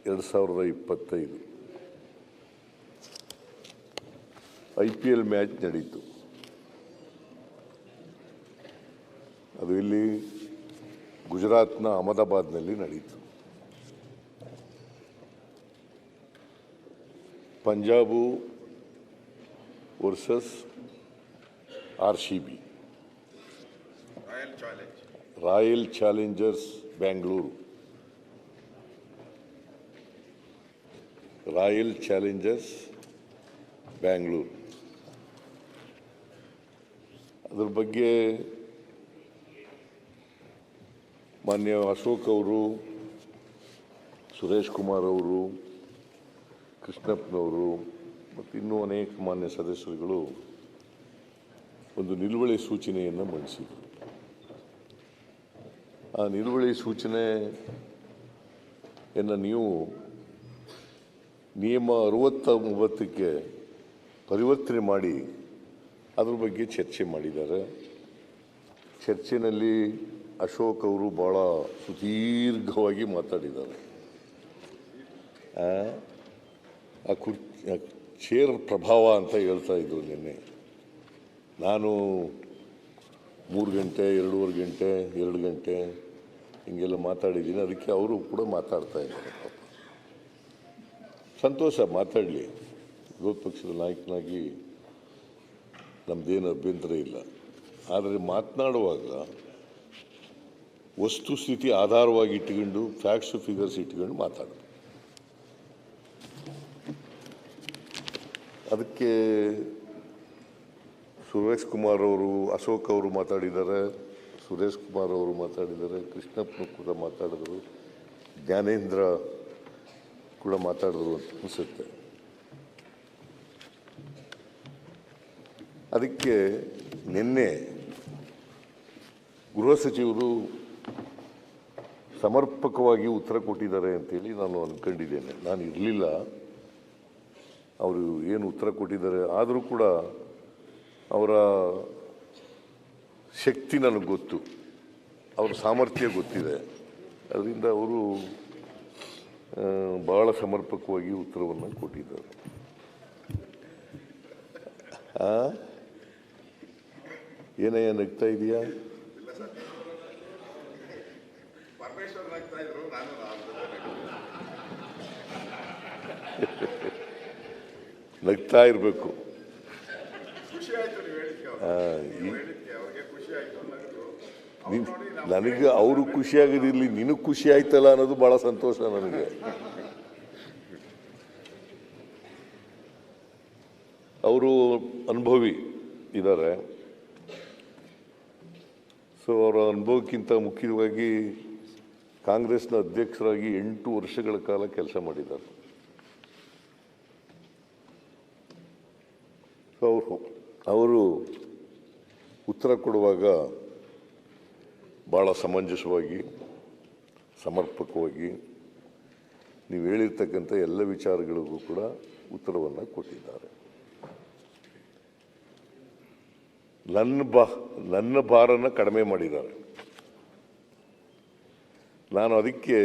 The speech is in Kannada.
2025 IPL ಮ್ಯಾಚ್ ನಡೀತು. ಅದು ಇಲ್ಲಿ ಗುಜರಾತ್ನ ಅಹಮದಾಬಾದ್ನಲ್ಲಿ ನಡೀತು. Punjab versus RCB, royal Challengers Bangalore, royal Challengers Bangalore. ಅದ್ರ ಬಗ್ಗೆ ಮಾನ್ಯ ಅಶೋಕ್ ಅವರು, ಸುರೇಶ್ ಕುಮಾರ್ ಅವರು, ಕೃಷ್ಣಪ್ಪನವರು ಮತ್ತು ಇನ್ನೂ ಅನೇಕ ಮಾನ್ಯ ಸದಸ್ಯರುಗಳು ಒಂದು ನಿಲುವಳಿ ಸೂಚನೆಯನ್ನು ಮಂಡಿಸಿದರು. ಆ ನಿಲುವಳಿ ಸೂಚನೆಯನ್ನು ನೀವು ನಿಯಮ 69ಕ್ಕೆ ಪರಿವರ್ತನೆ ಮಾಡಿ ಅದ್ರ ಬಗ್ಗೆ ಚರ್ಚೆ ಮಾಡಿದ್ದಾರೆ. ಚರ್ಚೆಯಲ್ಲಿ ಅಶೋಕ್ ಅವರು ಭಾಳ ಸುದೀರ್ಘವಾಗಿ ಮಾತಾಡಿದ್ದಾರೆ. ಆ ಚೇರ್ ಪ್ರಭಾವ ಅಂತ ಹೇಳ್ತಾ ಇದ್ರು ನಿನ್ನೆ. ನಾನು 3 ಗಂಟೆ 2.5 ಗಂಟೆ 2 ಗಂಟೆ ಹಿಂಗೆಲ್ಲ ಮಾತಾಡಿದ್ದೀನಿ. ಅದಕ್ಕೆ ಅವರು ಕೂಡ ಮಾತಾಡ್ತಾ ಇದ್ದಾರೆ. ಸಂತೋಷ, ಮಾತಾಡಲಿ. ವಿರೋಧ ಪಕ್ಷದ ನಾಯಕನಾಗಿ ನಮ್ಮದೇನು ಅಭ್ಯಂತರ ಇಲ್ಲ. ಆದರೆ ಮಾತನಾಡುವಾಗ ವಸ್ತುಸ್ಥಿತಿ ಆಧಾರವಾಗಿ ಇಟ್ಕೊಂಡು, ಫ್ಯಾಕ್ಟ್ಸ್ ಫಿಗರ್ಸ್ ಇಟ್ಕೊಂಡು ಮಾತಾಡೋದು. ಅದಕ್ಕೆ ಸುರೇಶ್ ಕುಮಾರ್ ಅವರು, ಅಶೋಕ್ ಅವರು ಮಾತಾಡಿದ್ದಾರೆ, ಸುರೇಶ್ ಕುಮಾರ್ ಅವರು ಮಾತಾಡಿದ್ದಾರೆ, ಕೃಷ್ಣಪ್ಪನು ಕೂಡ ಮಾತಾಡಿದರು, ಜ್ಞಾನೇಂದ್ರ ಕೂಡ ಮಾತಾಡಿದ್ರು ಅಂತ ಅನಿಸುತ್ತೆ. ಅದಕ್ಕೆ ನಿನ್ನೆ ಗೃಹ ಸಚಿವರು ಸಮರ್ಪಕವಾಗಿ ಉತ್ತರ ಕೊಟ್ಟಿದ್ದಾರೆ ಅಂತೇಳಿ ನಾನು ಅಂದ್ಕೊಂಡಿದ್ದೇನೆ. ನಾನು ಇರಲಿಲ್ಲ, ಅವರು ಏನು ಉತ್ತರ ಕೊಟ್ಟಿದ್ದಾರೆ. ಆದರೂ ಕೂಡ ಅವರ ಶಕ್ತಿ ನನಗೆ ಗೊತ್ತು, ಅವರ ಸಾಮರ್ಥ್ಯ ಗೊತ್ತಿದೆ. ಅದರಿಂದ ಅವರು ಭಾಳ ಸಮರ್ಪಕವಾಗಿ ಉತ್ತರವನ್ನು ಕೊಟ್ಟಿದ್ದಾರೆ. ಏನಯ್ಯ ನಗ್ತಾ ಇದೆಯಾ? ನಗ್ತಾ ಇರಬೇಕು. ನನಗೆ ಅವರು ಖುಷಿಯಾಗೋದಿರಲಿ, ನಿನಗೆ ಖುಷಿ ಆಯ್ತಲ್ಲ ಅನ್ನೋದು ಭಾಳ ಸಂತೋಷ ನನಗೆ. ಅವರು ಅನುಭವಿ ಇದ್ದಾರೆ. ಸೊ ಅವರ ಅನುಭವಕ್ಕಿಂತ ಮುಖ್ಯವಾಗಿ ಕಾಂಗ್ರೆಸ್ನ ಅಧ್ಯಕ್ಷರಾಗಿ 8 ವರ್ಷಗಳ ಕಾಲ ಕೆಲಸ ಮಾಡಿದ್ದಾರೆ. ಸೊ ಅವರು ಉತ್ತರ ಕೊಡುವಾಗ ಭಾಳ ಸಮಂಜಸವಾಗಿ, ಸಮರ್ಪಕವಾಗಿ ನೀವು ಹೇಳಿರ್ತಕ್ಕಂಥ ಎಲ್ಲ ವಿಚಾರಗಳಿಗೂ ಕೂಡ ಉತ್ತರವನ್ನು ಕೊಟ್ಟಿದ್ದಾರೆ. ನನ್ನ ಭಾರನ ಕಡಿಮೆ ಮಾಡಿದ್ದಾರೆ. ನಾನು ಅದಕ್ಕೆ